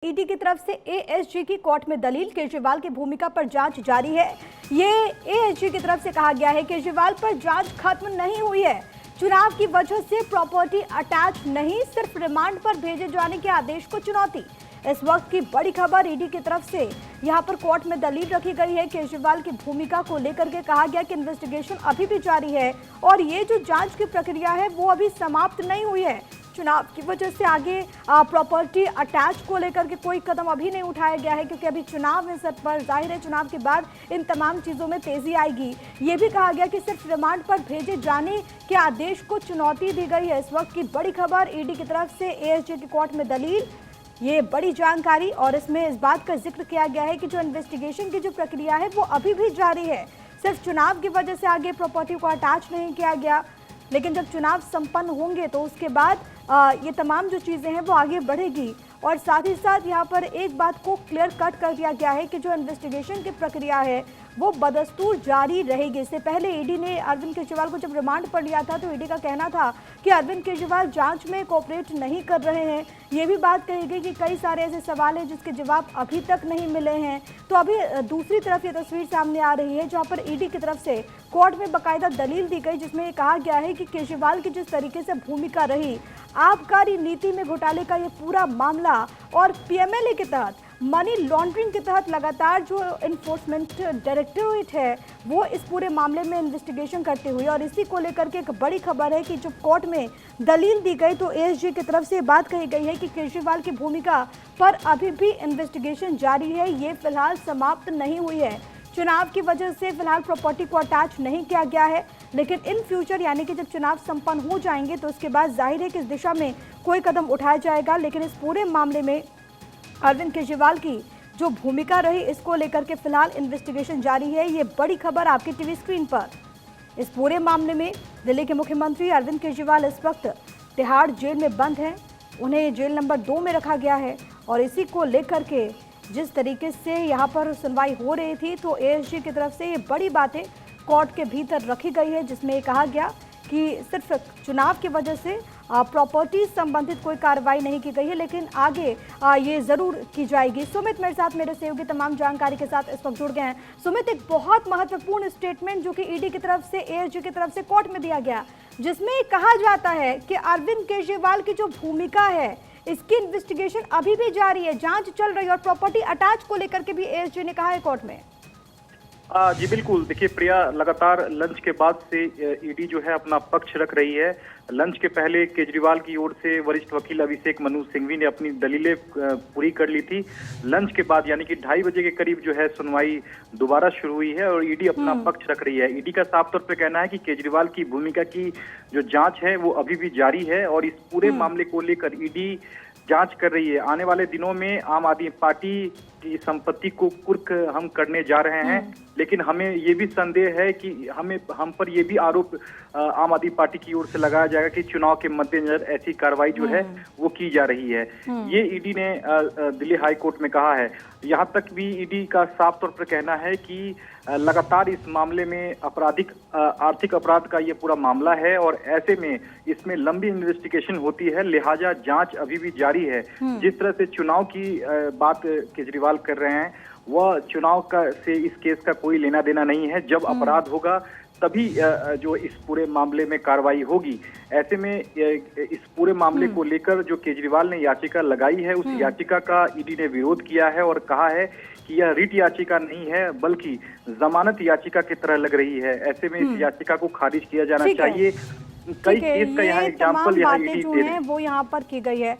ED की तरफ से एएसजी की कोर्ट में दलील, केजरीवाल की भूमिका पर जांच जारी है। ये एएसजी की तरफ से कहा गया है केजरीवाल पर जांच खत्म नहीं हुई है। चुनाव की वजह से प्रॉपर्टी अटैच नहीं, सिर्फ रिमांड पर भेजे जाने के आदेश को चुनौती। इस वक्त की बड़ी खबर, ईडी की तरफ से यहां पर कोर्ट में दलील रखी गई है। केजरीवाल की भूमिका को लेकर के कहा गया कि इन्वेस्टिगेशन अभी भी जारी है और ये जो जांच की प्रक्रिया है वो अभी समाप्त नहीं हुई है। चुनाव की वजह से आगे प्रॉपर्टी अटैच को लेकर के कोई कदम अभी नहीं उठाया गया है, क्योंकि अभी चुनाव है सर पर। जाहिर है चुनाव के बाद इन तमाम चीज़ों में तेजी आएगी। ये भी कहा गया कि सिर्फ रिमांड पर भेजे जाने के आदेश को चुनौती दी गई है। इस वक्त की बड़ी खबर, ईडी की तरफ से एएसजी की कोर्ट में दलील, ये बड़ी जानकारी। और इसमें इस बात का जिक्र किया गया है कि जो इन्वेस्टिगेशन की जो प्रक्रिया है वो अभी भी जारी है। सिर्फ चुनाव की वजह से आगे प्रॉपर्टी को अटैच नहीं किया गया, लेकिन जब चुनाव संपन्न होंगे तो उसके बाद ये तमाम जो चीज़ें हैं वो आगे बढ़ेगी। और साथ ही साथ यहाँ पर एक बात को क्लियर कट कर दिया गया है कि जो इन्वेस्टिगेशन की प्रक्रिया है वो बदस्तूर जारी रहेगी। इससे पहले ईडी ने अरविंद केजरीवाल को जब रिमांड पर लिया था तो ईडी का कहना था कि अरविंद केजरीवाल जांच में कोऑपरेट नहीं कर रहे हैं। ये भी बात कही गई कि कई सारे ऐसे सवाल हैं जिसके जवाब अभी तक नहीं मिले हैं। तो अभी दूसरी तरफ ये तस्वीर सामने आ रही है जहाँ पर ईडी की तरफ से कोर्ट में बाकायदा दलील दी गई, जिसमें ये कहा गया है कि केजरीवाल की जिस तरीके से भूमिका रही, आबकारी नीति में घोटाले का ये पूरा मामला और पीएमएलए के तहत मनी लॉन्ड्रिंग के तहत लगातार जो इन्फोर्समेंट डायरेक्टरेट है वो इस पूरे मामले में इन्वेस्टिगेशन करते हुए, और इसी को लेकर के एक बड़ी खबर है कि जब कोर्ट में दलील दी गई तो एएसजी की तरफ से बात कही गई है कि केजरीवाल की भूमिका पर अभी भी इन्वेस्टिगेशन जारी है, ये फिलहाल समाप्त नहीं हुई है। चुनाव की वजह से फिलहाल प्रॉपर्टी को अटैच नहीं किया गया है, लेकिन इन फ्यूचर यानी कि जब चुनाव संपन्न हो जाएंगे तो उसके बाद जाहिर है कि इस दिशा में कोई कदम उठाया जाएगा। लेकिन इस पूरे मामले में अरविंद केजरीवाल की जो भूमिका रही, इसको लेकर के फिलहाल इन्वेस्टिगेशन जारी है। ये बड़ी खबर आपकी टीवी स्क्रीन पर। इस पूरे मामले में दिल्ली के मुख्यमंत्री अरविंद केजरीवाल इस वक्त तिहाड़ जेल में बंद हैं। उन्हें जेल नंबर 2 में रखा गया है और इसी को लेकर के जिस तरीके से यहाँ पर सुनवाई हो रही थी तो एएसजी की तरफ से ये बड़ी बातें कोर्ट के भीतर रखी गई है, जिसमें ये कहा गया कि सिर्फ चुनाव की वजह से प्रॉपर्टी संबंधित कोई कार्रवाई नहीं की गई है, लेकिन आगे ये जरूर की जाएगी। सुमित मेरे साथ मेरे सहयोगी तमाम जानकारी के साथ इस वक्त जुड़ गए हैं। सुमित, एक बहुत महत्वपूर्ण स्टेटमेंट जो कि ईडी की तरफ से एएसजी की तरफ से कोर्ट में दिया गया, जिसमें कहा जाता है कि अरविंद केजरीवाल की जो भूमिका है इसकी इन्वेस्टिगेशन अभी भी जारी है, जांच चल रही है और प्रॉपर्टी अटैच को लेकर के भी एएसजी ने कहा है कोर्ट में। जी बिल्कुल, देखिए प्रिया, लगातार लंच के बाद से ईडी जो है अपना पक्ष रख रही है। लंच के पहले केजरीवाल की ओर से वरिष्ठ वकील अभिषेक मनु सिंघवी ने अपनी दलीलें पूरी कर ली थी। लंच के बाद यानी कि 2:30 बजे के करीब जो है सुनवाई दोबारा शुरू हुई है और ईडी अपना पक्ष रख रही है। ईडी का साफ तौर पे कहना है कि केजरीवाल की भूमिका की जो जांच है वो अभी भी जारी है और इस पूरे मामले को लेकर ईडी जांच कर रही है। आने वाले दिनों में आम आदमी पार्टी की संपत्ति को कुर्क हम करने जा रहे हैं, लेकिन हमें ये भी संदेह है कि हम पर ये भी आरोप आम आदमी पार्टी की ओर से लगाया जाएगा कि चुनाव के मद्देनजर ऐसी कार्रवाई जो है वो की जा रही है। ये ईडी ने दिल्ली हाई कोर्ट में कहा है। यहाँ तक भी ईडी का साफ तौर पर कहना है कि लगातार इस मामले में आर्थिक अपराध का ये पूरा मामला है और ऐसे में इसमें लंबी इन्वेस्टिगेशन होती है, लिहाजा जांच अभी भी जारी है। जिस तरह से चुनाव की बात केजरीवाल कर रहे हैं, वह चुनाव का से इस केस का कोई लेना देना नहीं है। जब अपराध होगा तभी जो इस पूरे मामले में कार्रवाई होगी। ऐसे में इस पूरे मामले को लेकर जो केजरीवाल ने याचिका लगाई है, उस याचिका का ईडी ने विरोध किया है और कहा है कि यह रिट याचिका नहीं है बल्कि जमानत याचिका की तरह लग रही है। ऐसे में इस याचिका को खारिज किया जाना चाहिए। कई केस का यहाँ एग्जाम्पल यहाँ ईडी जो है वो यहाँ पर की गई है।